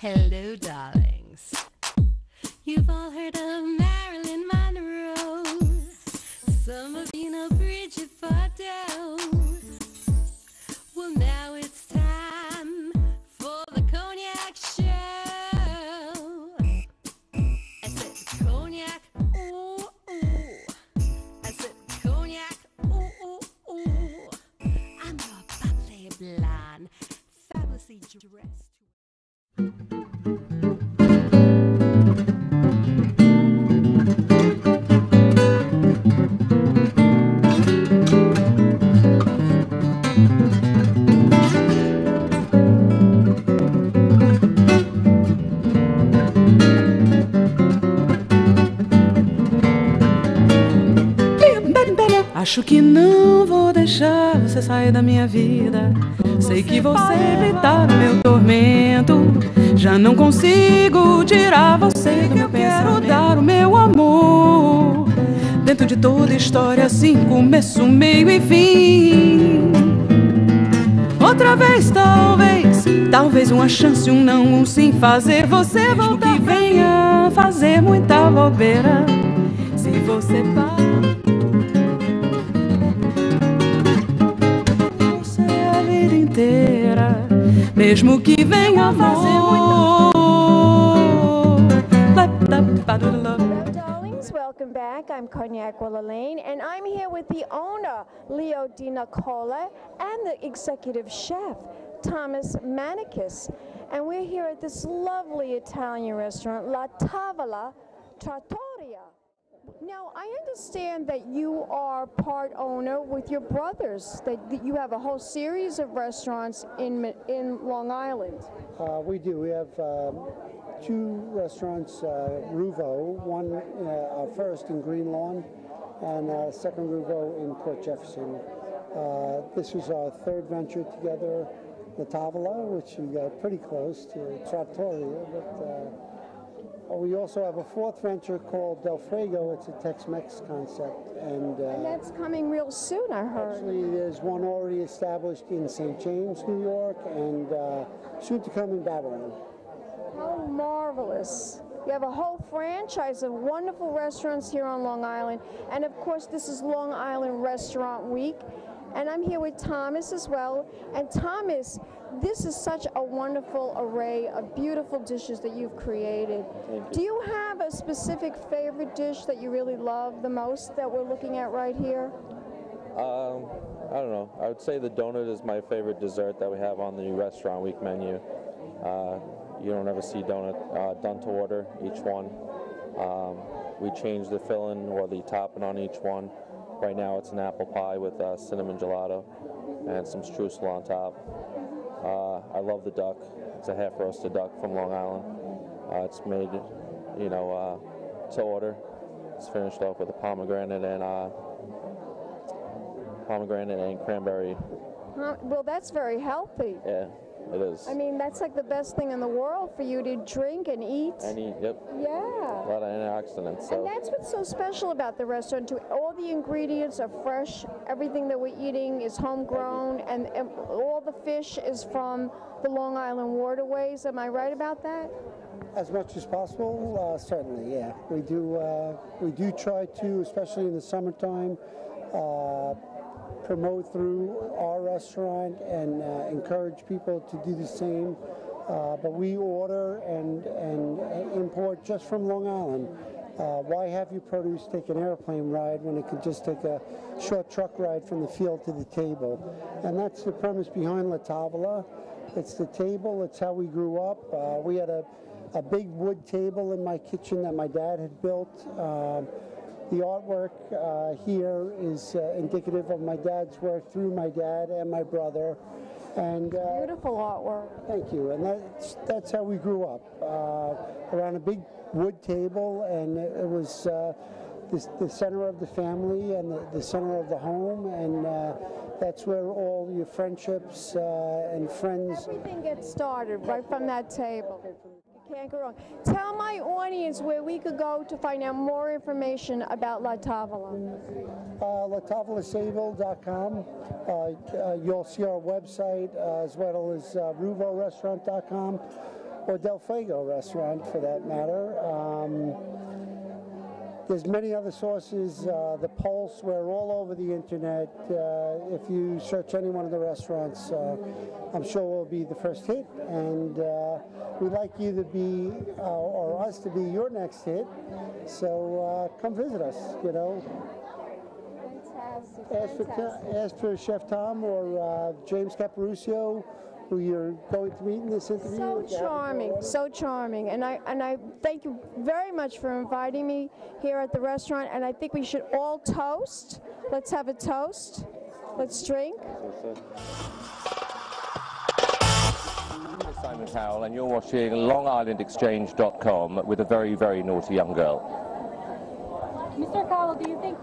Hello, darlings. You've all heard of Marilyn Monroe. Some of you know Bridget Bardot. Well, now it's time for the Cognac show. I said cognac, ooh, ooh. I said cognac, ooh, ooh, ooh. I'm your bubbly blonde, fabulously dressed. Acho que não vou deixar você sair da minha vida. Sei que você evitar o meu tormento. Já não consigo tirar você do meu pensamento. Quero dar o meu amor dentro de toda história, assim, começo, meio e fim. Outra vez, talvez uma chance, um não, um sim, fazer você voltar. Que venha fazer muita bobeira. Se você para mesmo que venha fazer Hello, darlings. Welcome back. I'm Cognac Wellerlane, and I'm here with the owner, DeNicola, and the executive chef, Thomas Manikas. And we're here at this lovely Italian restaurant, La Tavola, Trattoria. Now, I understand that you are part owner with your brothers, that you have a whole series of restaurants in Long Island. We do. We have two restaurants, Ruvo, one our first in Green Lawn, and second Ruvo in Port Jefferson. This was our third venture together, the Tavola, which we got pretty close to Trattoria, but we also have a fourth venture called Del Fuego. It's a Tex-Mex concept, and that's coming real soon, I heard. Actually, there's one already established in St. James, New York, and soon to come in Babylon. How marvelous. You have a whole franchise of wonderful restaurants here on Long Island, and of course this is Long Island Restaurant Week, and I'm here with Thomas as well. And Thomas, this is such a wonderful array of beautiful dishes that you've created. Do you have a specific favorite dish that you really love the most that we're looking at right here? I don't know. I would say the donut is my favorite dessert that we have on the Restaurant Week menu. You don't ever see donut done to order, each one. We change the filling or the topping on each one. Right now it's an apple pie with cinnamon gelato and some streusel on top. I love the duck. It's a half-roasted duck from Long Island. It's made, to order. It's finished off with a pomegranate and cranberry. Well, that's very healthy. Yeah, it is. I mean, that's like the best thing in the world for you to drink and eat. Yep. Yeah. A lot of antioxidants. So. And that's what's so special about the restaurant, too. All the ingredients are fresh. Everything that we're eating is homegrown, and all the fish is from the Long Island waterways. Am I right about that? As much as possible, certainly, yeah. We do try to, especially in the summertime, promote through our restaurant and encourage people to do the same. But we order and import just from Long Island. Why have your produce take an airplane ride when it could just take a short truck ride from the field to the table? And that's the premise behind La Tavola. It's the table, it's how we grew up. We had a big wood table in my kitchen that my dad had built. The artwork here is indicative of my dad's work through my dad and my brother. And beautiful artwork. Thank you. And that's how we grew up, around a big wood table, and it was the center of the family and the center of the home, and that's where all your friendships and friends. Everything gets started right from that table. Can't go wrong. Tell my audience where we could go to find out more information about La Tavola. LaTavolaSayville.com. You'll see our website as well as RuvoRestaurant.com. or Del Fuego restaurant for that matter. There's many other sources. The Pulse, we're all over the internet. If you search any one of the restaurants, I'm sure we'll be the first hit. And we'd like you to be, or us to be your next hit. So come visit us, you know. Fantastic. Ask for Chef Tom or James Caporuscio, who you're going to meet in this interview. So charming, and I thank you very much for inviting me here at the restaurant. And I think we should all toast. Let's have a toast. Let's drink. I'm Simon Cowell, and you're watching LongIslandExchange.com with a very, very naughty young girl. Mr. Cowell, do you think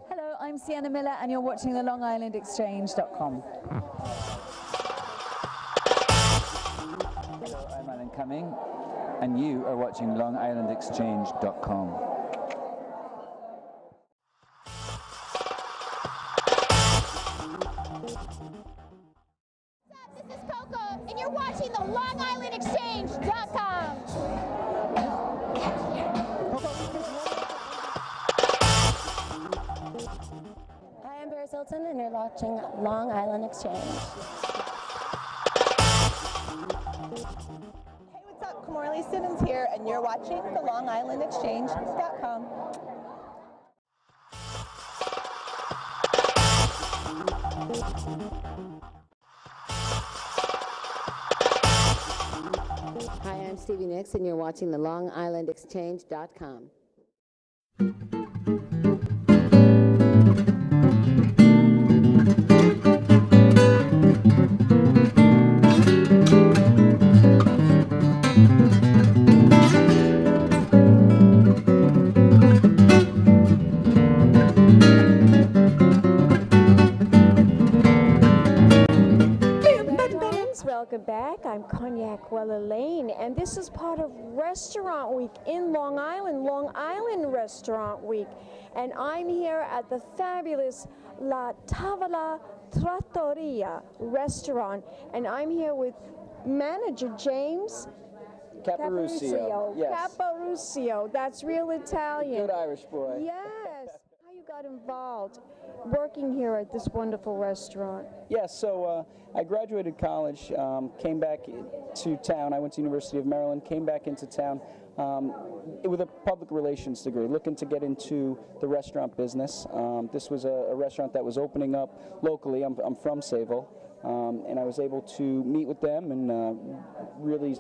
Hello, I'm Sienna Miller, and you're watching the LongIslandExchange.com. Hello, I'm Alan Cumming, and you are watching LongIslandExchange.com. This is Coco, and you're watching the LongIslandExchange.com. Hi, I'm Paris Hilton, and you're watching Long Island Exchange. Hey, what's up? Kamorley Simmons here, and you're watching the LongIslandExchange.com. Hi, I'm Stevie Nicks, and you're watching the LongIslandExchange.com. Welcome back. I'm Cognac Wellerlane, and this is part of Restaurant Week in Long Island Restaurant Week. And I'm here at the fabulous La Tavola Trattoria restaurant, and I'm here with manager James Caporuscio. Yes. Caporuscio. That's real Italian. Good Irish boy. Yes. How you got involved working here at this wonderful restaurant? Yes, so I graduated college, came back to town. I went to University of Maryland, came back into town with a public relations degree, looking to get into the restaurant business. This was a restaurant that was opening up locally. I'm from Sayville, and I was able to meet with them and really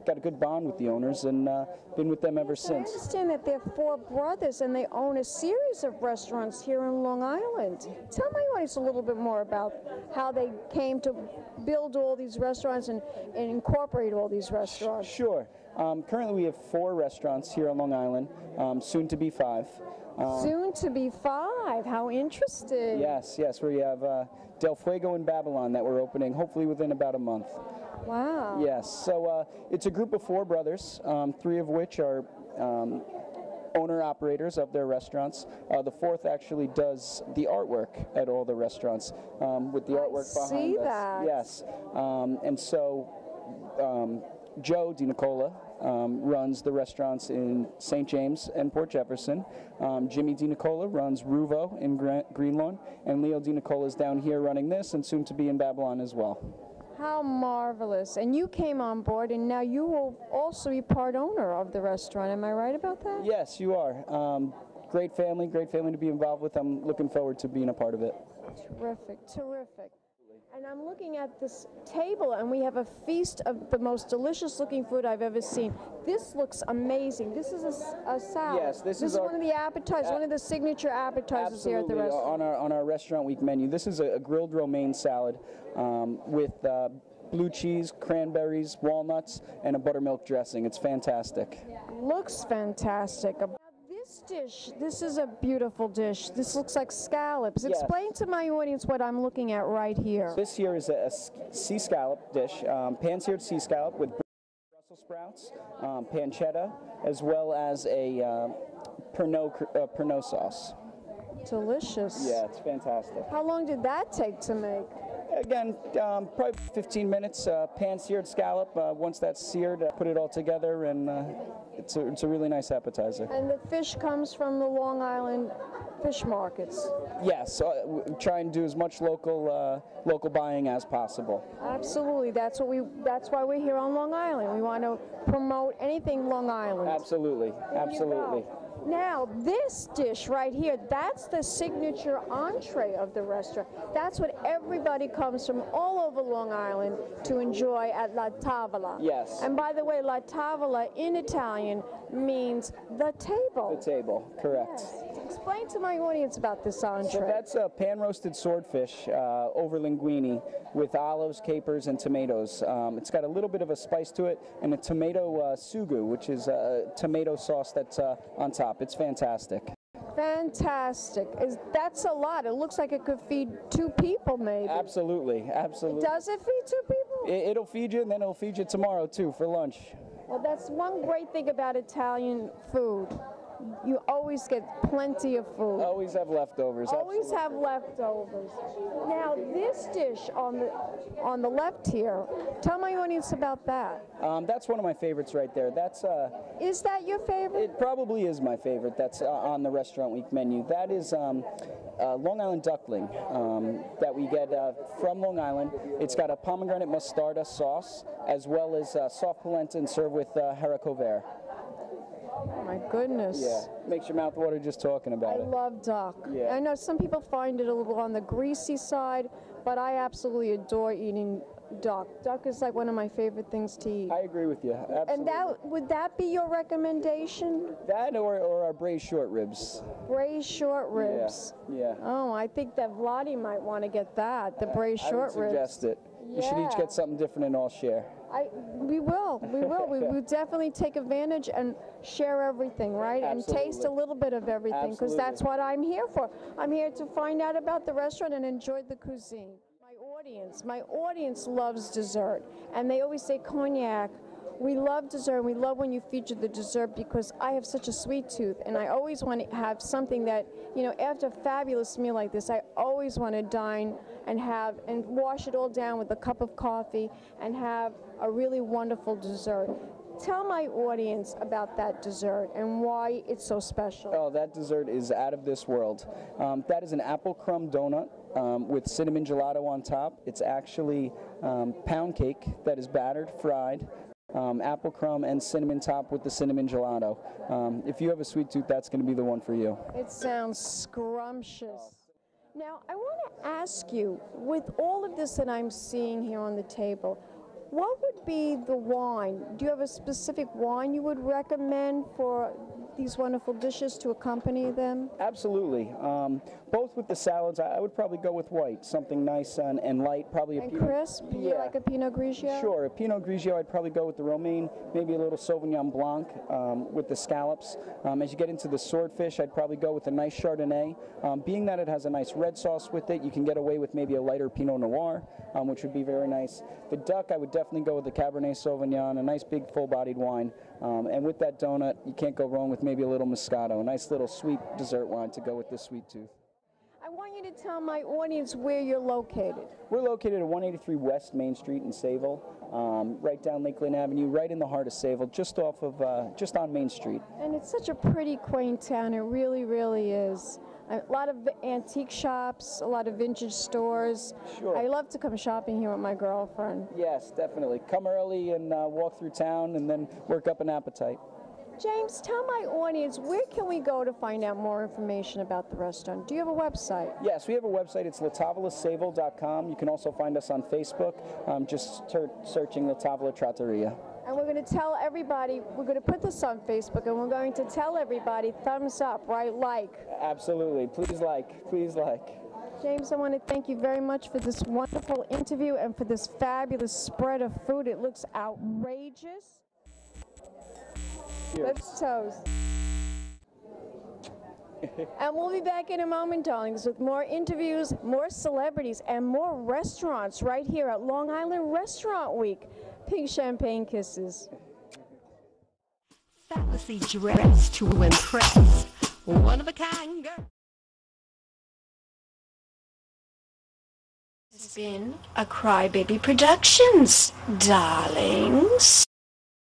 got a good bond with the owners, and been with them ever since. I understand that they're four brothers and they own a series of restaurants here in Long Island. Tell my audience a little bit more about how they came to build all these restaurants and incorporate all these restaurants. Sure. Currently we have 4 restaurants here on Long Island, soon to be 5. Soon to be 5. How interesting. Yes, yes. We have Del Fuego in Babylon that we're opening hopefully within about a month. Wow. Yes, so it's a group of 4 brothers, 3 of which are owner-operators of their restaurants. The 4th actually does the artwork at all the restaurants, with the artwork behind us. See that. Yes, and so Joe DeNicola runs the restaurants in St. James and Port Jefferson. Jimmy DeNicola runs Ruvo in Greenlawn, and Leo DeNicola is down here running this and soon to be in Babylon as well. How marvelous. And you came on board, and now you will also be part owner of the restaurant. Am I right about that? Yes, you are. Great family to be involved with. I'm looking forward to being a part of it. Terrific, terrific. And I'm looking at this table, and we have a feast of the most delicious looking food I've ever seen. This looks amazing. This is a salad. Yes, this is our, one of the appetizers, one of the signature appetizers here at the restaurant. On our restaurant week menu. This is a grilled romaine salad with blue cheese, cranberries, walnuts, and a buttermilk dressing. It's fantastic. Looks fantastic. This dish, this is a beautiful dish. This looks like scallops. Yes. Explain to my audience what I'm looking at right here. This here is a sea scallop dish, pan-seared sea scallop with Brussels sprouts, pancetta, as well as a Pernod sauce. Delicious. Yeah, it's fantastic. How long did that take to make? Again, probably 15 minutes, pan-seared scallop. Once that's seared, put it all together, and it's a really nice appetizer. And the fish comes from the Long Island fish markets? Yes, try and do as much local buying as possible. Absolutely. That's why we're here on Long Island. We want to promote anything Long Island. Absolutely, absolutely. Now, this dish right here, that's the signature entree of the restaurant. That's what everybody comes from all over Long Island to enjoy at La Tavola. Yes. And by the way, La Tavola in Italian means the table. The table, correct. Yes. Explain to my audience about this entree. So that's a pan-roasted swordfish over linguine with olives, capers, and tomatoes. It's got a little bit of a spice to it, and a tomato sugu, which is a tomato sauce that's on top. It's fantastic. Fantastic. That's a lot. It looks like it could feed 2 people, maybe. Absolutely, absolutely. Does it feed 2 people? It'll feed you, and then it'll feed you tomorrow, too, for lunch. Well, that's one great thing about Italian food. You always get plenty of food. Always have leftovers. Always have leftovers. Now, this dish on the left here, tell my audience about that. That's one of my favorites right there. That's Is that your favorite? It probably is my favorite. That's on the Restaurant Week menu. That is Long Island duckling that we get from Long Island. It's got a pomegranate mostarda sauce as well as soft polenta and served with haricot vert. Oh my goodness. Yeah, makes your mouth water just talking about it. I love duck. Yeah. I know some people find it a little on the greasy side, but I absolutely adore eating duck. Duck is like one of my favorite things to eat. I agree with you. Absolutely. And would that be your recommendation? That or our braised short ribs. Braised short ribs. Yeah. Oh, I think that Vladi might want to get that, the braised short ribs. I would suggest it. You should each get something different and all share. We will. We will definitely take advantage and share everything, right? Absolutely. And taste a little bit of everything, because that's what I'm here for. I'm here to find out about the restaurant and enjoy the cuisine. My audience loves dessert, and they always say, Cognac, we love dessert, and we love when you feature the dessert because I have such a sweet tooth, and I always want to have something that, you know, after a fabulous meal like this, I always want to dine and wash it all down with a cup of coffee and have a really wonderful dessert. Tell my audience about that dessert and why it's so special. Oh, that dessert is out of this world. That is an apple crumb donut with cinnamon gelato on top. It's actually pound cake that is battered, fried, apple crumb and cinnamon top with the cinnamon gelato. If you have a sweet tooth, that's going to be the one for you. It sounds scrumptious. Now, I want to ask you, with all of this that I'm seeing here on the table, what would be the wine? Do you have a specific wine you would recommend for these wonderful dishes to accompany them? Absolutely. Both with the salads, I would probably go with white, something nice and light, probably a Pinot. Crisp? You like a Pinot Grigio? Sure, a Pinot Grigio, I'd probably go with the Romaine, maybe a little Sauvignon Blanc with the scallops. As you get into the swordfish, I'd probably go with a nice Chardonnay. Being that it has a nice red sauce with it, you can get away with maybe a lighter Pinot Noir, which would be very nice. The duck, I would definitely go with the Cabernet Sauvignon, a nice big full-bodied wine. And with that donut, you can't go wrong with maybe a little Moscato, a nice little sweet dessert wine to go with this sweet tooth. I want you to tell my audience where you're located. We're located at 183 West Main Street in Sayville, right down Lakeland Avenue, right in the heart of Sayville, just on Main Street. And it's such a pretty, quaint town. It really, really is. A lot of antique shops, a lot of vintage stores. Sure. I love to come shopping here with my girlfriend. Yes, definitely. Come early and walk through town and then work up an appetite. James, tell my audience, where can we go to find out more information about the restaurant? Do you have a website? Yes, we have a website. It's latavolasayville.com. You can also find us on Facebook, just searching La Tavola Trattoria. And we're going to tell everybody, we're going to put this on Facebook, and we're going to tell everybody, thumbs up, right? Like. Absolutely. Please like. Please like. James, I want to thank you very much for this wonderful interview and for this fabulous spread of food. It looks outrageous. Cheers. Let's toast. And we'll be back in a moment, darlings, with more interviews, more celebrities, and more restaurants right here at Long Island Restaurant Week. Pink champagne kisses. Fancy dress to impress. One of a kind girl. been a Crybaby Productions, darlings.